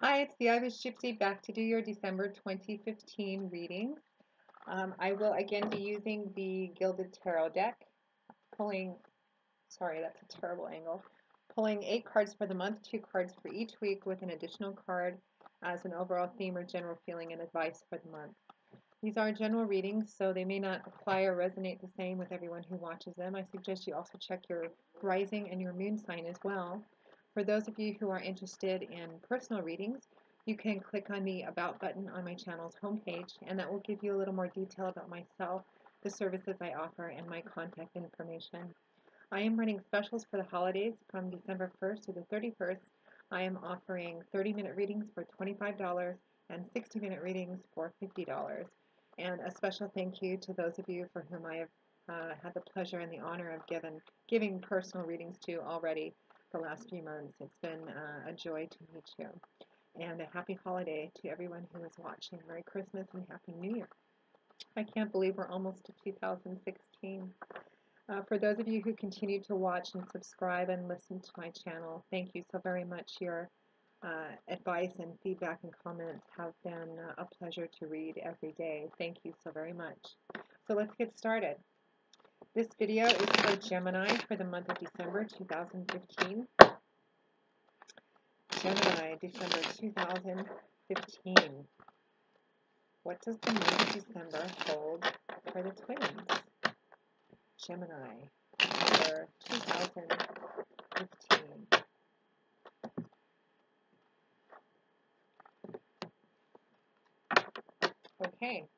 Hi, it's the Irish Gypsy back to do your December 2015 readings. I will again be using the Gilded Tarot deck, pulling, sorry, that's a terrible angle, pulling 8 cards for the month, 2 cards for each week with an additional card as an overall theme or general feeling and advice for the month. These are general readings, so they may not apply or resonate the same with everyone who watches them. I suggest you also check your rising and your moon sign as well. For those of you who are interested in personal readings, you can click on the About button on my channel's homepage, and that will give you a little more detail about myself, the services I offer, and my contact information. I am running specials for the holidays from December 1st to the 31st. I am offering 30-minute readings for $25 and 60-minute readings for $50. And a special thank you to those of you for whom I have had the pleasure and the honor of giving personal readings to already the last few months. It's been a joy to meet you. And a happy holiday to everyone who is watching. Merry Christmas and Happy New Year. I can't believe we're almost to 2016. For those of you who continue to watch and subscribe and listen to my channel, thank you so very much. Your advice and feedback and comments have been a pleasure to read every day. Thank you so very much. So let's get started. This video is for Gemini for the month of December 2015. Gemini, December 2015. What does the month of December hold for the twins? Gemini, for 2015. Okay.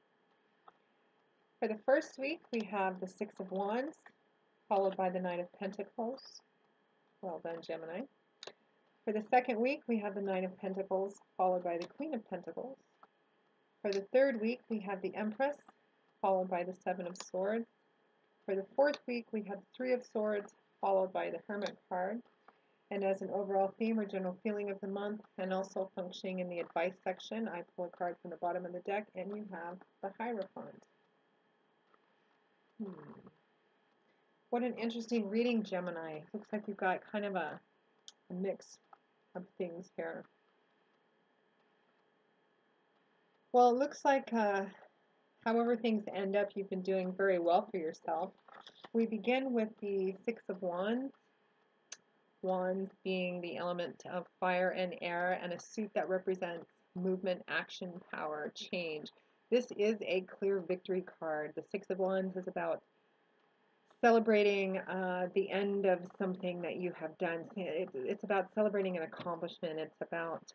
For the first week, we have the Six of Wands, followed by the Knight of Pentacles. Well done, Gemini. For the second week, we have the Nine of Pentacles, followed by the Queen of Pentacles. For the third week, we have the Empress, followed by the Seven of Swords. For the fourth week, we have the Three of Swords, followed by the Hermit card. And as an overall theme or general feeling of the month, and also functioning in the advice section, I pull a card from the bottom of the deck, and you have the Hierophant. What an interesting reading, Gemini. Looks like you've got kind of a mix of things here. Well, it looks like however things end up, you've been doing very well for yourself. We begin with the Six of Wands. Wands being the element of fire and air, and a suit that represents movement, action, power, change. This is a clear victory card. The Six of Wands is about celebrating the end of something that you have done. It's about celebrating an accomplishment. It's about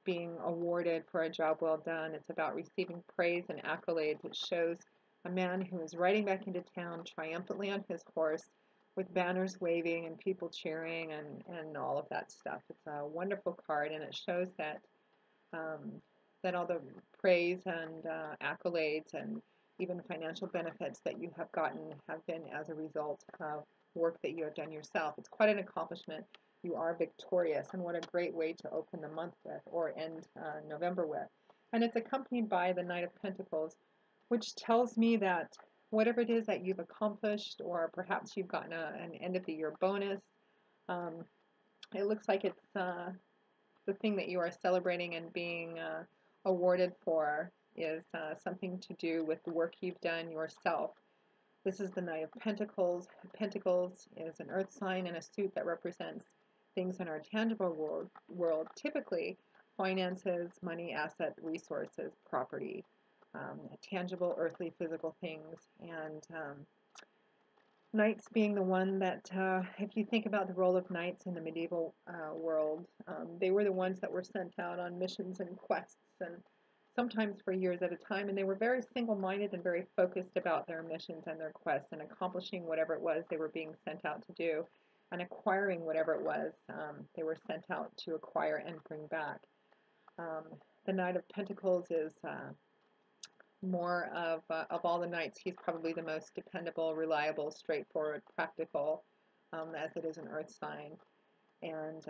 being awarded for a job well done. It's about receiving praise and accolades. It shows a man who is riding back into town triumphantly on his horse with banners waving and people cheering and all of that stuff. It's a wonderful card, and it shows that that all the praise and accolades and even financial benefits that you have gotten have been as a result of work that you have done yourself. It's quite an accomplishment. You are victorious, and what a great way to open the month with, or end November with. And it's accompanied by the Knight of Pentacles, which tells me that whatever it is that you've accomplished, or perhaps you've gotten an end of the year bonus, it looks like it's the thing that you are celebrating and being awarded for is something to do with the work you've done yourself. This is the Knight of Pentacles. Pentacles is an earth sign and a suit that represents things in our tangible world, typically finances, money, asset, resources, property, tangible, earthly, physical things. And knights being the one that, if you think about the role of knights in the medieval world, they were the ones that were sent out on missions and quests, and sometimes for years at a time, and they were very single-minded and very focused about their missions and their quests and accomplishing whatever it was they were being sent out to do and acquiring whatever it was they were sent out to acquire and bring back. The Knight of Pentacles is more of all the knights, he's probably the most dependable, reliable, straightforward, practical, as it is an earth sign. And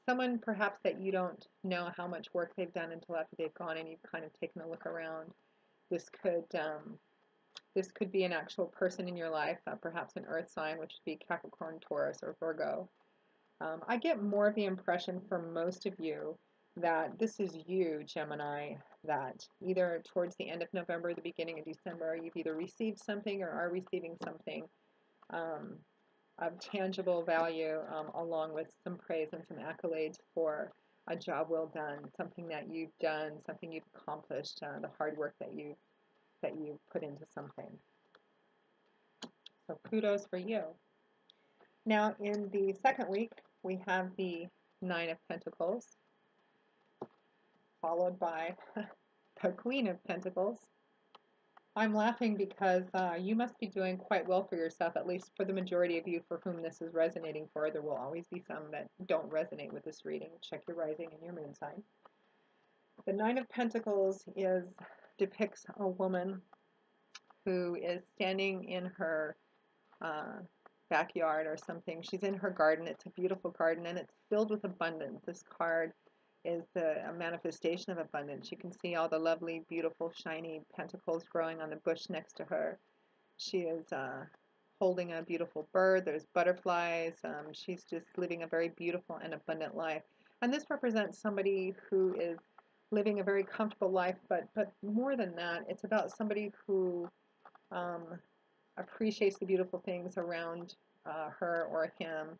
someone perhaps that you don't know how much work they've done until after they've gone and you've kind of taken a look around. This could be an actual person in your life, perhaps an earth sign, which would be Capricorn, Taurus, or Virgo. I get more of the impression from most of you that this is you, Gemini, that either towards the end of November or the beginning of December, you've either received something or are receiving something um, of tangible value, along with some praise and some accolades for a job well done, something that you've done, something you've accomplished, the hard work that you put into something. So kudos for you. Now in the second week, we have the Nine of Pentacles, followed by the Queen of Pentacles. I'm laughing because you must be doing quite well for yourself, at least for the majority of you for whom this is resonating for. There will always be some that don't resonate with this reading. Check your rising and your moon sign. The Nine of Pentacles depicts a woman who is standing in her uh, backyard or something. She's in her garden. It's a beautiful garden and it's filled with abundance. This card is a manifestation of abundance. You can see all the lovely, beautiful, shiny pentacles growing on the bush next to her. She is holding a beautiful bird. There's butterflies. She's just living a very beautiful and abundant life. And this represents somebody who is living a very comfortable life, but more than that, it's about somebody who um, appreciates the beautiful things around her or him,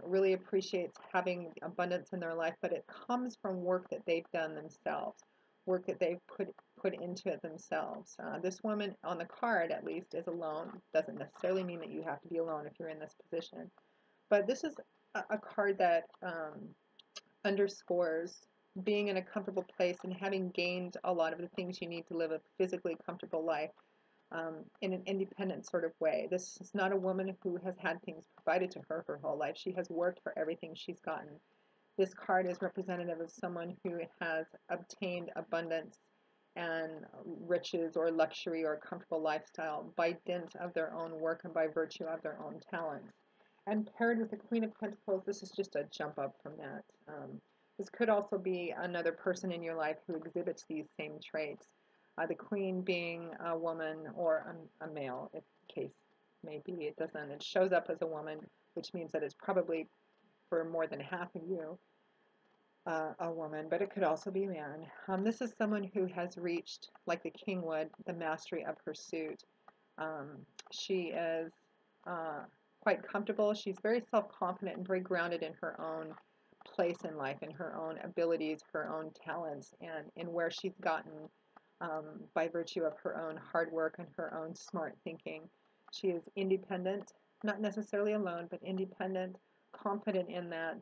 really appreciates having abundance in their life, but it comes from work that they've done themselves, work that they've put into it themselves. This woman on the card, at least, is alone. Doesn't necessarily mean that you have to be alone if you're in this position, but this is a card that underscores being in a comfortable place and having gained a lot of the things you need to live a physically comfortable life, in an independent sort of way. This is not a woman who has had things provided to her whole life. She has worked for everything she's gotten. This card is representative of someone who has obtained abundance and riches or luxury or comfortable lifestyle by dint of their own work and by virtue of their own talents. And paired with the Queen of Pentacles, this is just a jump up from that. This could also be another person in your life who exhibits these same traits. The Queen being a woman or a male, if the case may be. It shows up as a woman, which means that it's probably for more than half of you a woman, but it could also be a man. This is someone who has reached, like the King would, the mastery of pursuit. She is quite comfortable. She's very self-confident and very grounded in her own place in life, in her own abilities, her own talents, and in where she's gotten by virtue of her own hard work and her own smart thinking. She is independent, not necessarily alone, but independent, confident in that,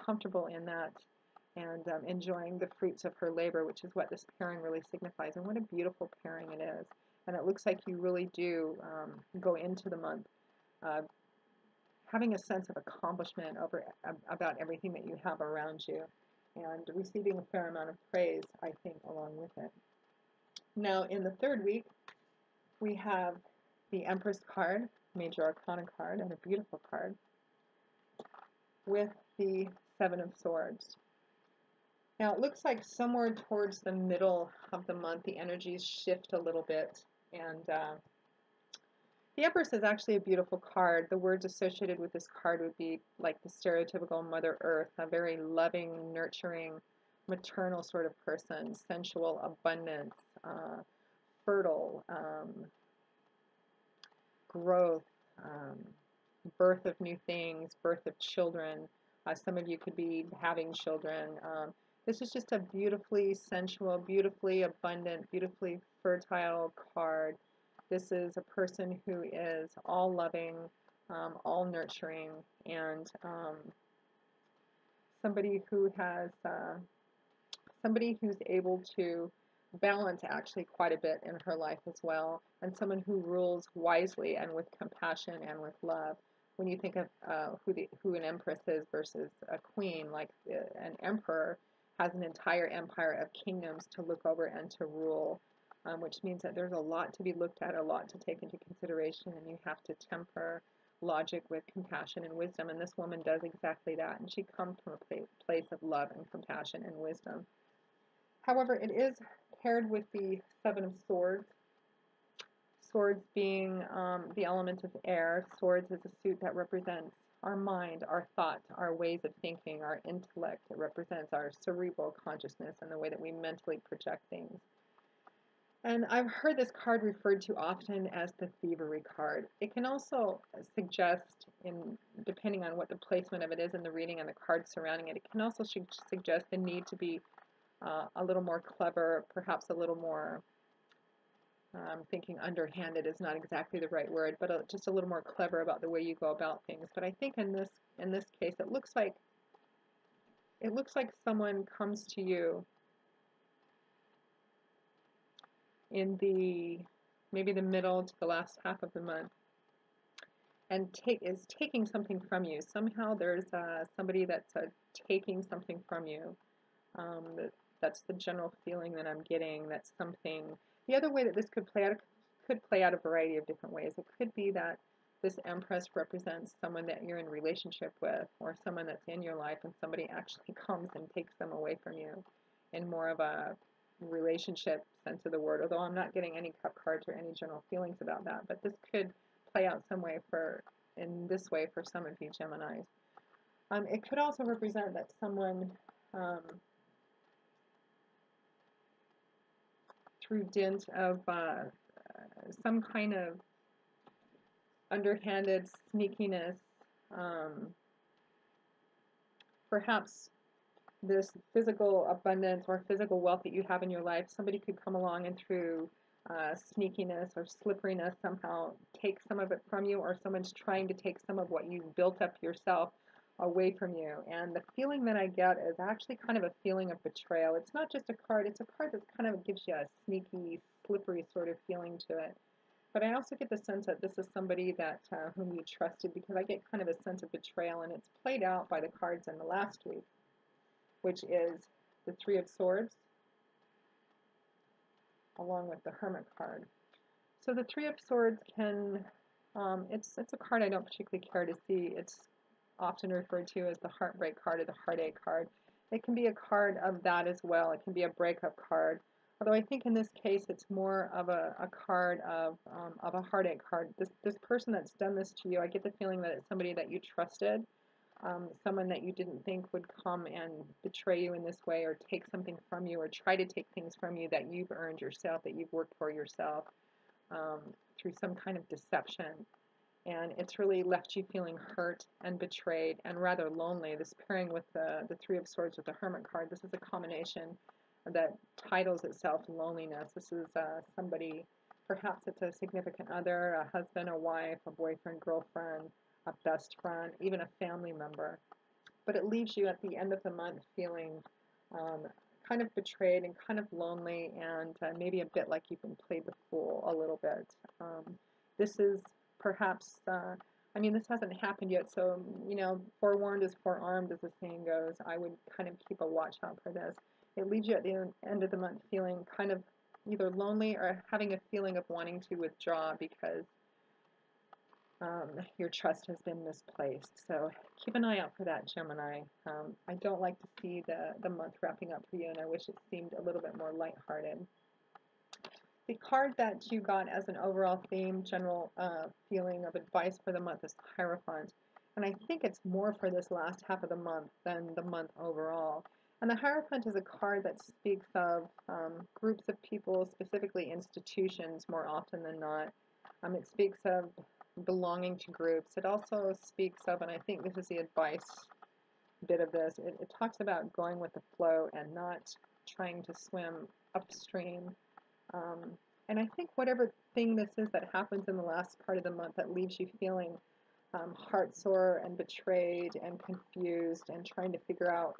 comfortable in that, and enjoying the fruits of her labor, which is what this pairing really signifies. And what a beautiful pairing it is. And it looks like you really do go into the month having a sense of accomplishment about everything that you have around you, and receiving a fair amount of praise, I think, along with it. Now, in the third week, we have the Empress card, Major Arcana card, and a beautiful card, with the Seven of Swords. Now, it looks like somewhere towards the middle of the month, the energies shift a little bit, and the Empress is actually a beautiful card. The words associated with this card would be like the stereotypical Mother Earth, a very loving, nurturing, maternal sort of person, sensual, abundant, fertile, growth, birth of new things, birth of children. Some of you could be having children. This is just a beautifully sensual, beautifully abundant, beautifully fertile card. This is a person who is all loving, all nurturing, and somebody who has somebody who's able to balance actually quite a bit in her life as well, and someone who rules wisely and with compassion and with love. When you think of who an empress is versus a queen, like an emperor has an entire empire of kingdoms to look over and to rule, which means that there's a lot to be looked at, a lot to take into consideration, and you have to temper logic with compassion and wisdom, and this woman does exactly that, and she comes from a place of love and compassion and wisdom. However, it is paired with the Seven of Swords, swords being the element of air. Swords is a suit that represents our mind, our thoughts, our ways of thinking, our intellect. It represents our cerebral consciousness and the way that we mentally project things. And I've heard this card referred to often as the thievery card. It can also suggest, depending on what the placement of it is in the reading and the cards surrounding it, it can also suggest the need to be a little more clever, perhaps a little more, I'm thinking underhanded is not exactly the right word, but just a little more clever about the way you go about things. But I think in this case, it looks like someone comes to you in maybe the middle to the last half of the month and is taking something from you. Somehow there's somebody that's taking something from you. That's the general feeling that I'm getting. That's something. The other way that this could play out a variety of different ways. It could be that this Empress represents someone that you're in relationship with, or someone that's in your life, and somebody actually comes and takes them away from you in more of a relationship sense of the word, although I'm not getting any cup cards or any general feelings about that. But this could play out in this way for some of you Geminis. It could also represent that someone, through dint of some kind of underhanded sneakiness, perhaps this physical abundance or physical wealth that you have in your life, somebody could come along and through sneakiness or slipperiness somehow take some of it from you, or someone's trying to take some of what you've built up yourself away from you. And the feeling that I get is actually kind of a feeling of betrayal. It's not just a card, it's a card that kind of gives you a sneaky, slippery sort of feeling to it. But I also get the sense that this is somebody that whom you trusted, because I get kind of a sense of betrayal, and it's played out by the cards in the last week, which is the Three of Swords, along with the Hermit card. So the Three of Swords can, it's a card I don't particularly care to see. It's often referred to as the heartbreak card or the heartache card. It can be a card of that as well. It can be a breakup card. Although I think in this case it's more of a card of a heartache card. This person that's done this to you, I get the feeling that it's somebody that you trusted, someone that you didn't think would come and betray you in this way, or take something from you, or try to take things from you that you've earned yourself, that you've worked for yourself, through some kind of deception. And it's really left you feeling hurt and betrayed and rather lonely. This pairing with the Three of Swords with the Hermit card, this is a combination that titles itself loneliness. This is somebody, perhaps it's a significant other, a husband, a wife, a boyfriend, girlfriend, a best friend, even a family member. But it leaves you at the end of the month feeling kind of betrayed and kind of lonely, and maybe a bit like you've been played the fool a little bit. This is perhaps, I mean, this hasn't happened yet, so, forewarned is forearmed, as the saying goes. I would kind of keep a watch out for this. It leaves you at the end of the month feeling kind of either lonely or having a feeling of wanting to withdraw because your trust has been misplaced. So keep an eye out for that, Gemini. I don't like to see the month wrapping up for you, and I wish it seemed a little bit more lighthearted. The card that you got as an overall theme, general feeling of advice for the month is Hierophant. And I think it's more for this last half of the month than the month overall. And the Hierophant is a card that speaks of groups of people, specifically institutions, more often than not. It speaks of belonging to groups. It also speaks of, and I think this is the advice bit of this, it talks about going with the flow and not trying to swim upstream. And I think whatever thing this is that happens in the last part of the month that leaves you feeling heartsore and betrayed and confused and trying to figure out,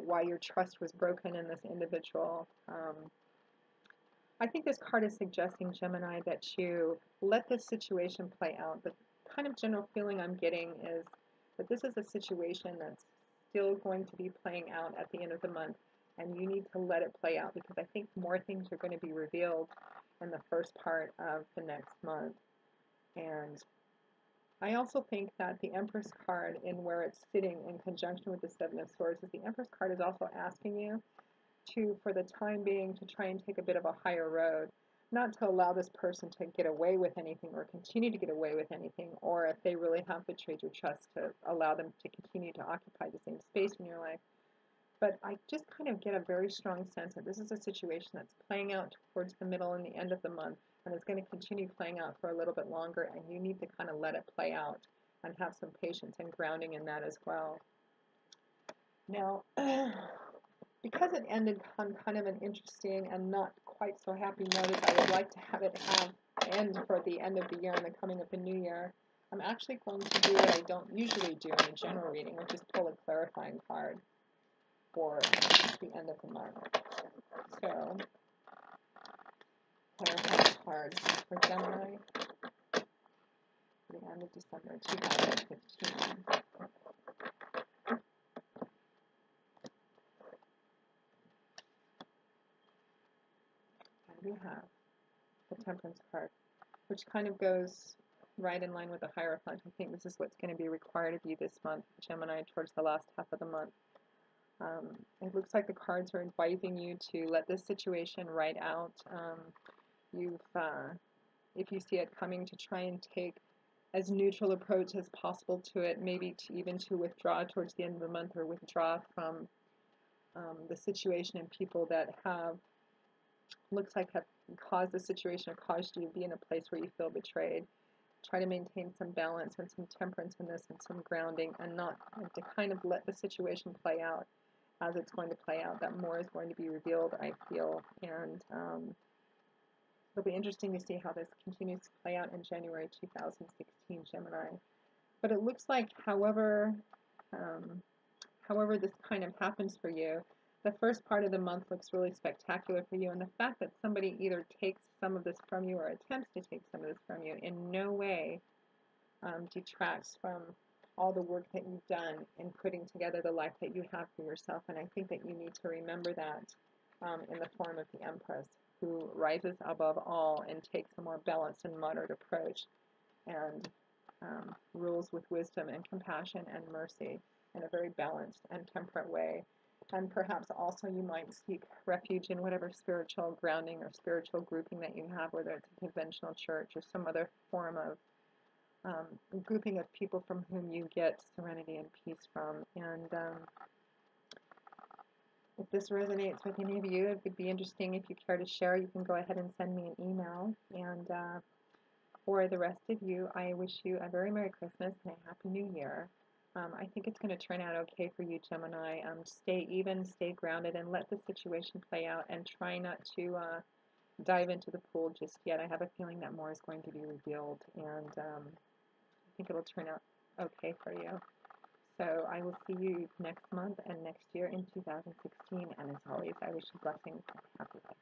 why your trust was broken in this individual. I think this card is suggesting, Gemini, that you let this situation play out. The kind of general feeling I'm getting is that this is a situation that's still going to be playing out at the end of the month, and you need to let it play out, because I think more things are going to be revealed in the first part of the next month. And I also think that the Empress card, in where it's sitting in conjunction with the Seven of Swords, is the Empress card is also asking you to, for the time being, to try and take a bit of a higher road. not to allow this person to get away with anything or continue to get away with anything, or if they really have betrayed your trust, to allow them to continue to occupy the same space in your life. But I just kind of get a very strong sense that this is a situation that's playing out towards the middle and the end of the month, and it's going to continue playing out for a little bit longer, and you need to kind of let it play out and have some patience and grounding in that as well. Now, because it ended on kind of an interesting and not quite so happy note as I would like to have it end for the end of the year and the coming of the new year, I'm actually going to do what I don't usually do in a general reading, which is pull a clarifying card for the end of the month. So, clarifying card for Gemini for the end of December 2015. And we have the Temperance card, which kind of goes right in line with the Hierophant. I think this is what's going to be required of you this month, Gemini, towards the last half of the month. It looks like the cards are advising you to let this situation ride out. If you see it coming, to try and take as neutral approach as possible to it, maybe even to withdraw towards the end of the month, or withdraw from the situation and people that looks like have caused the situation or caused you to be in a place where you feel betrayed. Try to maintain some balance and some temperance in this and some grounding, and not to kind of let the situation play out as it's going to play out. That more is going to be revealed, I feel, and it'll be interesting to see how this continues to play out in January 2016, Gemini. But it looks like however this kind of happens for you, the first part of the month looks really spectacular for you, and the fact that somebody either takes some of this from you or attempts to take some of this from you in no way detracts from all the work that you've done in putting together the life that you have for yourself. And I think that you need to remember that in the form of the Empress, who rises above all and takes a more balanced and moderate approach, and rules with wisdom and compassion and mercy in a very balanced and temperate way. And perhaps also you might seek refuge in whatever spiritual grounding or spiritual grouping that you have, whether it's a conventional church or some other form of grouping of people from whom you get serenity and peace from. And if this resonates with any of you, it would be interesting if you care to share. You can go ahead and send me an email. And for the rest of you, I wish you a very Merry Christmas and a Happy New Year. I think it's going to turn out okay for you, Gemini. Stay even, stay grounded, and let the situation play out, and try not to dive into the pool just yet. I have a feeling that more is going to be revealed, and I think it'll turn out okay for you. So I will see you next month and next year in 2016, and as always, I wish you blessings and happy life.